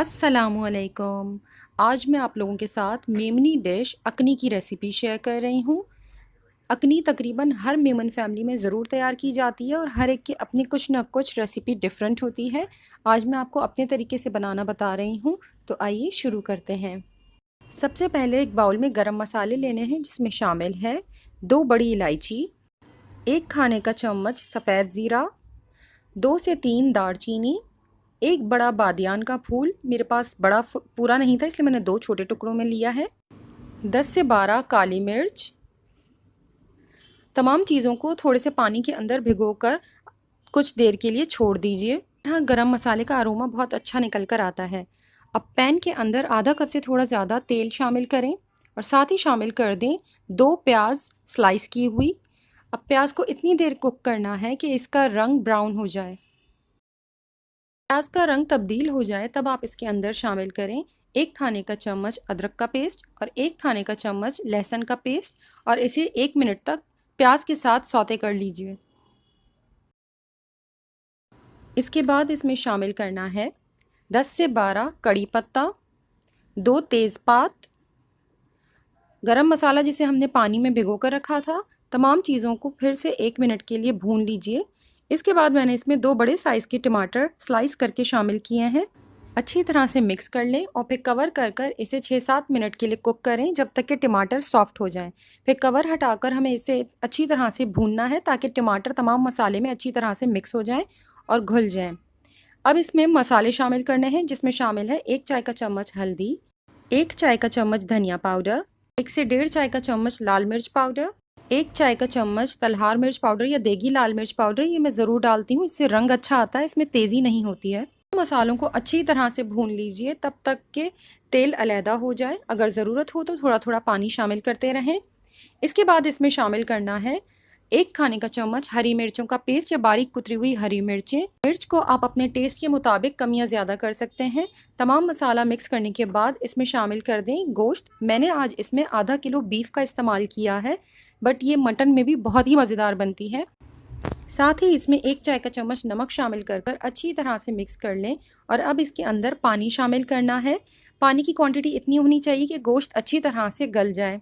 अस्सलामुअलैकुम। आज मैं आप लोगों के साथ मेमनी डिश अकनी की रेसिपी शेयर कर रही हूँ। अकनी तकरीबन हर मेमन फैमिली में ज़रूर तैयार की जाती है और हर एक की अपनी कुछ ना कुछ रेसिपी डिफरेंट होती है। आज मैं आपको अपने तरीके से बनाना बता रही हूँ, तो आइए शुरू करते हैं। सबसे पहले एक बाउल में गरम मसाले लेने हैं, जिसमें शामिल है 2 बड़ी इलायची, 1 खाने का चम्मच सफ़ेद ज़ीरा, 2 से 3 दालचीनी, 1 बड़ा बादियान का फूल, मेरे पास बड़ा पूरा नहीं था इसलिए मैंने 2 छोटे टुकड़ों में लिया है, 10 से 12 काली मिर्च। तमाम चीज़ों को थोड़े से पानी के अंदर भिगोकर कुछ देर के लिए छोड़ दीजिए। यहाँ गरम मसाले का अरोमा बहुत अच्छा निकल कर आता है। अब पैन के अंदर आधा कप से थोड़ा ज़्यादा तेल शामिल करें और साथ ही शामिल कर दें 2 प्याज स्लाइस की हुई। अब प्याज को इतनी देर कुक करना है कि इसका रंग ब्राउन हो जाए। प्याज का रंग तब्दील हो जाए तब आप इसके अंदर शामिल करें 1 खाने का चम्मच अदरक का पेस्ट और 1 खाने का चम्मच लहसुन का पेस्ट और इसे 1 मिनट तक प्याज के साथ सौते कर लीजिए। इसके बाद इसमें शामिल करना है 10 से 12 कड़ी पत्ता, 2 तेज़पात, गरम मसाला जिसे हमने पानी में भिगो कर रखा था। तमाम चीज़ों को फिर से 1 मिनट के लिए भून लीजिए। इसके बाद मैंने इसमें 2 बड़े साइज़ के टमाटर स्लाइस करके शामिल किए हैं। अच्छी तरह से मिक्स कर लें और फिर कवर कर कर इसे 6-7 मिनट के लिए कुक करें, जब तक कि टमाटर सॉफ्ट हो जाएं। फिर कवर हटाकर हमें इसे अच्छी तरह से भूनना है ताकि टमाटर तमाम मसाले में अच्छी तरह से मिक्स हो जाएं और घुल जाएं। अब इसमें मसाले शामिल करने हैं, जिसमें शामिल है 1 चाय का चम्मच हल्दी, 1 चाय का चम्मच धनिया पाउडर, 1 से 1.5 चाय का चम्मच लाल मिर्च पाउडर, 1 चाय का चम्मच तलहार मिर्च पाउडर या देगी लाल मिर्च पाउडर। ये मैं ज़रूर डालती हूँ, इससे रंग अच्छा आता है, इसमें तेज़ी नहीं होती है। मसालों को अच्छी तरह से भून लीजिए तब तक के तेल अलहदा हो जाए। अगर ज़रूरत हो तो थोड़ा थोड़ा पानी शामिल करते रहें। इसके बाद इसमें शामिल करना है 1 खाने का चम्मच हरी मिर्चों का पेस्ट या बारीक कुतरी हुई हरी मिर्चें। मिर्च को आप अपने टेस्ट के मुताबिक कम या ज़्यादा कर सकते हैं। तमाम मसाला मिक्स करने के बाद इसमें शामिल कर दें गोश्त। मैंने आज इसमें आधा किलो बीफ का इस्तेमाल किया है, बट ये मटन में भी बहुत ही मज़ेदार बनती है। साथ ही इसमें 1 चाय का चम्मच नमक शामिल कर कर अच्छी तरह से मिक्स कर लें और अब इसके अंदर पानी शामिल करना है। पानी की क्वांटिटी इतनी होनी चाहिए कि गोश्त अच्छी तरह से गल जाए।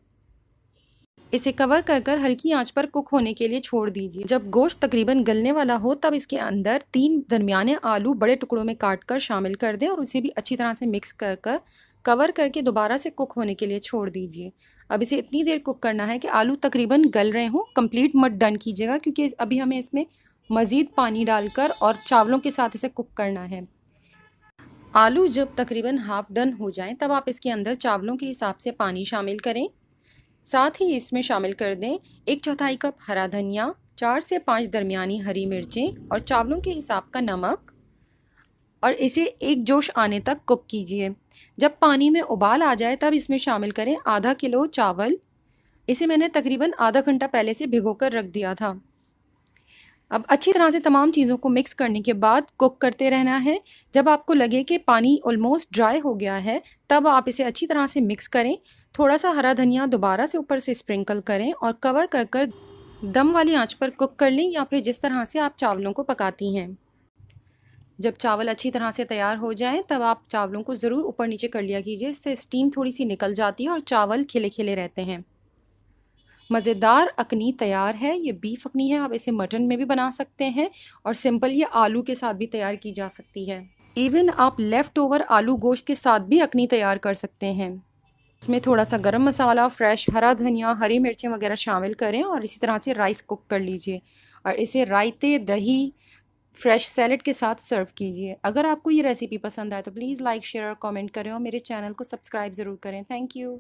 इसे कवर कर कर हल्की आंच पर कुक होने के लिए छोड़ दीजिए। जब गोश्त तकरीबन गलने वाला हो तब इसके अंदर 3 दरमियाने आलू बड़े टुकड़ों में काट कर शामिल कर दें और उसे भी अच्छी तरह से मिक्स कर कर कवर करके दोबारा से कुक होने के लिए छोड़ दीजिए। अब इसे इतनी देर कुक करना है कि आलू तकरीबन गल रहे हों। कंप्लीट मत डन कीजिएगा, क्योंकि अभी हमें इसमें मज़ीद पानी डालकर और चावलों के साथ इसे कुक करना है। आलू जब तकरीबन हाफ डन हो जाएं तब आप इसके अंदर चावलों के हिसाब से पानी शामिल करें। साथ ही इसमें शामिल कर दें 1/4 कप हरा धनिया, 4 से 5 दरमियानी हरी मिर्चें और चावलों के हिसाब का नमक, और इसे एक जोश आने तक कुक कीजिए। जब पानी में उबाल आ जाए तब इसमें शामिल करें आधा किलो चावल। इसे मैंने तकरीबन आधा घंटा पहले से भिगोकर रख दिया था। अब अच्छी तरह से तमाम चीज़ों को मिक्स करने के बाद कुक करते रहना है। जब आपको लगे कि पानी ऑलमोस्ट ड्राई हो गया है तब आप इसे अच्छी तरह से मिक्स करें। थोड़ा सा हरा धनिया दोबारा से ऊपर से स्प्रिंकल करें और कवर कर कर दम वाली आंच पर कुक कर लें, या फिर जिस तरह से आप चावलों को पकाती हैं। जब चावल अच्छी तरह से तैयार हो जाएं तब आप चावलों को ज़रूर ऊपर नीचे कर लिया कीजिए, इससे स्टीम थोड़ी सी निकल जाती है और चावल खिले खिले रहते हैं। मज़ेदार अकनी तैयार है। ये बीफ अकनी है, आप इसे मटन में भी बना सकते हैं और सिंपल ये आलू के साथ भी तैयार की जा सकती है। इवन आप लेफ़्ट ओवर आलू गोश्त के साथ भी अकनी तैयार कर सकते हैं। इसमें थोड़ा सा गरम मसाला, फ्रेश हरा धनिया, हरी मिर्चें वगैरह शामिल करें और इसी तरह से राइस कुक कर लीजिए और इसे रायते, दही, फ्रेश सैलड के साथ सर्व कीजिए। अगर आपको ये रेसिपी पसंद आए तो प्लीज़ लाइक, शेयर और कमेंट करें और मेरे चैनल को सब्सक्राइब ज़रूर करें। Thank you.